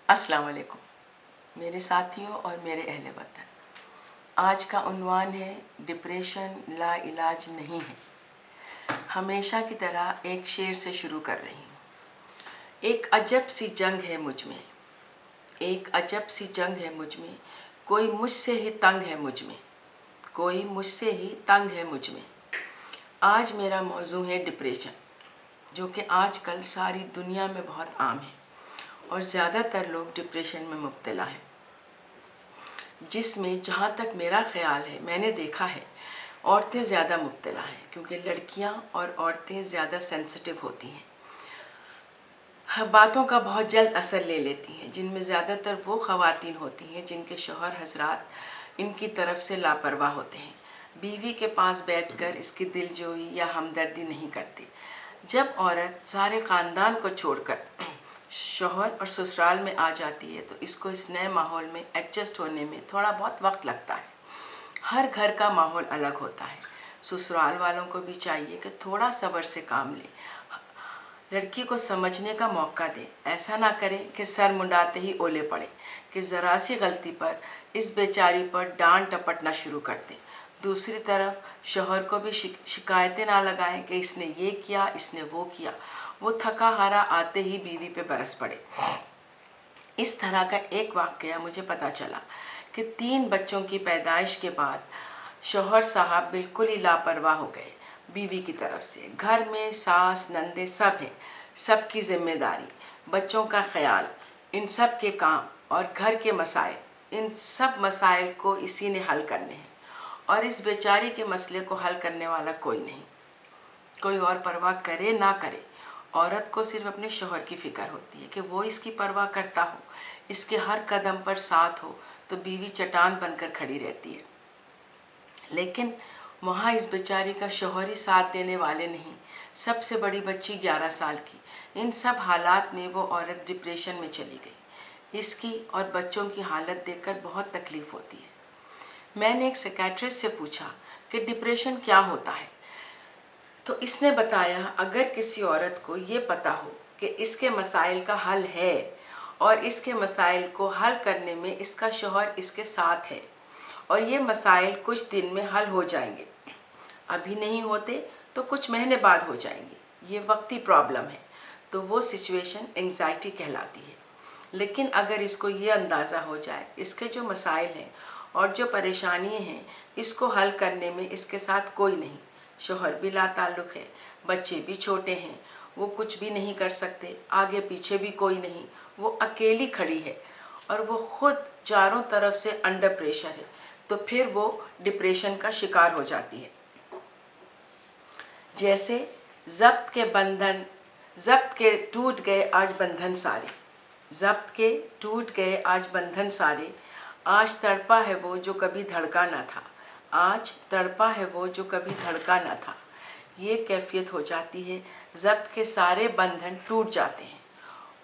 السلام علیکم میرے ساتھیوں اور میرے اہل وطن. آج کا عنوان ہے ڈپریشن لا علاج نہیں ہے. ہمیشہ کی طرح ایک شعر سے شروع کر رہی ہوں. ایک عجب سی جنگ ہے مجھ میں، ایک عجب سی جنگ ہے مجھ میں، کوئی مجھ سے ہی تنگ ہے مجھ میں، کوئی مجھ سے ہی تنگ ہے مجھ میں. آج میرا موضوع ہے ڈپریشن، جو کہ آج کل ساری دنیا میں بہت عام ہے اور زیادہ تر لوگ ڈپریشن میں مبتلا ہیں، جس میں جہاں تک میرا خیال ہے میں نے دیکھا ہے عورتیں زیادہ مبتلا ہیں، کیونکہ لڑکیاں اور عورتیں زیادہ سینسٹیو ہوتی ہیں، باتوں کا بہت جلد اثر لے لیتی ہیں، جن میں زیادہ تر وہ خواتین ہوتی ہیں جن کے شوہر حضرات ان کی طرف سے لاپرواہ ہوتے ہیں، بیوی کے پاس بیٹھ کر اس کی دل جوئی یا ہمدردی نہیں کرتے. جب عورت سارے خاندان کو چھوڑ کر شوہر اور سسرال میں آ جاتی ہے تو اس کو اس نئے ماحول میں ایڈجسٹ ہونے میں تھوڑا بہت وقت لگتا ہے. ہر گھر کا ماحول الگ ہوتا ہے. سسرال والوں کو بھی چاہیے کہ تھوڑا صبر سے کام لیں، لڑکی کو سمجھنے کا موقع دیں. ایسا نہ کریں کہ سر منڈاتے ہی اولے پڑے کہ ذرا سی غلطی پر اس بیچاری پر ڈانٹ ٹپٹنا شروع کر دیں. دوسری طرف شوہر کو بھی شکایتیں نہ لگائیں کہ اس نے یہ کیا، اس نے وہ کیا، وہ تھکا ہارا آتے ہی بیوی پہ برس پڑے. اس طرح کا ایک واقعہ مجھے پتہ چلا کہ 3 بچوں کی پیدائش کے بعد شوہر صاحب بالکل ہی لاپرواہ ہو گئے بیوی کی طرف سے. گھر میں ساس نندے سب ہیں، سب کی ذمہ داری، بچوں کا خیال، ان سب کے کام اور گھر کے مسائل، ان سب مسائل کو اسی نے حل کرنے ہیں اور اس بیچاری کے مسئلے کو حل کرنے والا کوئی نہیں. کوئی اور پرواہ کرے نہ کرے، عورت کو صرف اپنے شوہر کی فکر ہوتی ہے کہ وہ اس کی پرواہ کرتا ہو، اس کے ہر قدم پر ساتھ ہو، تو بیوی چٹان بن کر کھڑی رہتی ہے. لیکن وہاں اس بیچاری کا شوہر ہی ساتھ دینے والے نہیں. سب سے بڑی بچی 11 سال کی. ان سب حالات میں وہ عورت ڈپریشن میں چلی گئی. اس کی اور بچوں کی حالت دیکھ کر بہت تکلیف ہوتی ہے. میں نے ایک سائیکیٹرسٹ سے پوچھا کہ ڈپریشن کیا ہوتا ہے، تو اس نے بتایا اگر کسی عورت کو یہ پتہ ہو کہ اس کے مسائل کا حل ہے اور اس کے مسائل کو حل کرنے میں اس کا شوہر اس کے ساتھ ہے اور یہ مسائل کچھ دن میں حل ہو جائیں گے، ابھی نہیں ہوتے تو کچھ مہینے بعد ہو جائیں گے، یہ وقتی پرابلم ہے، تو وہ سچویشن انگزائٹی کہلاتی ہے. لیکن اگر اس کو یہ اندازہ ہو جائے اس کے جو مسائل ہیں اور جو پریشانیاں ہیں اس کو حل کرنے میں اس کے ساتھ کوئی نہیں، شوہر بھی لا تعلق ہے، بچے بھی چھوٹے ہیں، وہ کچھ بھی نہیں کر سکتے، آگے پیچھے بھی کوئی نہیں، وہ اکیلی کھڑی ہے اور وہ خود چاروں طرف سے انڈر پریشر ہے، تو پھر وہ ڈپریشن کا شکار ہو جاتی ہے. جیسے ضبط کے ٹوٹ گئے آج بندھن سارے، ضبط کے ٹوٹ گئے آج بندھن سارے، آج تڑپا ہے وہ جو کبھی دھڑکا نہ تھا، آج تڑپا ہے وہ جو کبھی دھڑکا نہ تھا. یہ کیفیت ہو جاتی ہے، ضبط کے سارے بندھن ٹوٹ جاتے ہیں.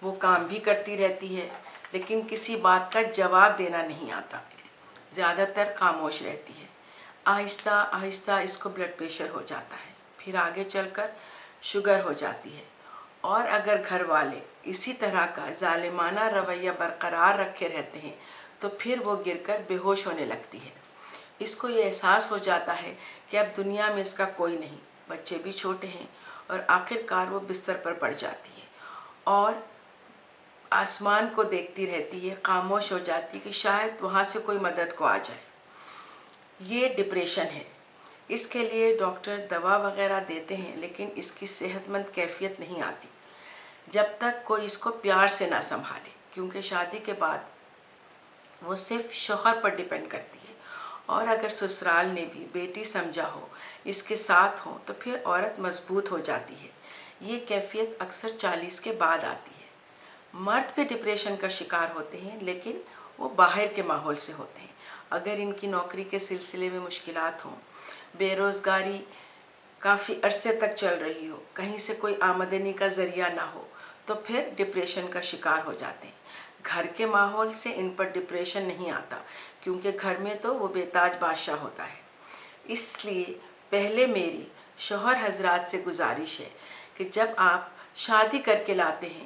وہ کام بھی کرتی رہتی ہے لیکن کسی بات کا جواب دینا نہیں آتا، زیادہ تر خاموش رہتی ہے. آہستہ آہستہ اس کو بلڈ پریشر ہو جاتا ہے، پھر آگے چل کر شوگر ہو جاتی ہے، اور اگر گھر والے اسی طرح کا ظالمانہ رویہ برقرار رکھے رہتے ہیں تو پھر وہ گر کر بے ہوش ہونے لگتی ہے. اس کو یہ احساس ہو جاتا ہے کہ اب دنیا میں اس کا کوئی نہیں، بچے بھی چھوٹے ہیں، اور آخر کار وہ بستر پر پڑ جاتی ہے اور آسمان کو دیکھتی رہتی ہے، خاموش ہو جاتی ہے کہ شاید وہاں سے کوئی مدد کو آ جائے. یہ ڈپریشن ہے. اس کے لیے ڈاکٹر دوا وغیرہ دیتے ہیں لیکن اس کی صحت مند کیفیت نہیں آتی جب تک کوئی اس کو پیار سے نہ سنبھالے، کیونکہ شادی کے بعد وہ صرف شوہر پر ڈیپینڈ کرتی ہے، اور اگر سسرال نے بھی بیٹی سمجھا ہو، اس کے ساتھ ہو، تو پھر عورت مضبوط ہو جاتی ہے. یہ کیفیت اکثر 40 کے بعد آتی ہے. مرد بھی ڈپریشن کا شکار ہوتے ہیں لیکن وہ باہر کے ماحول سے ہوتے ہیں. اگر ان کی نوکری کے سلسلے میں مشکلات ہوں، بے روزگاری کافی عرصے تک چل رہی ہو، کہیں سے کوئی آمدنی کا ذریعہ نہ ہو، تو پھر ڈپریشن کا شکار ہو جاتے ہیں. گھر کے ماحول سے ان پر ڈپریشن نہیں آتا کیونکہ گھر میں تو وہ بے تاج بادشاہ ہوتا ہے. اس لیے پہلے میری شوہر حضرات سے گزارش ہے کہ جب آپ شادی کر کے لاتے ہیں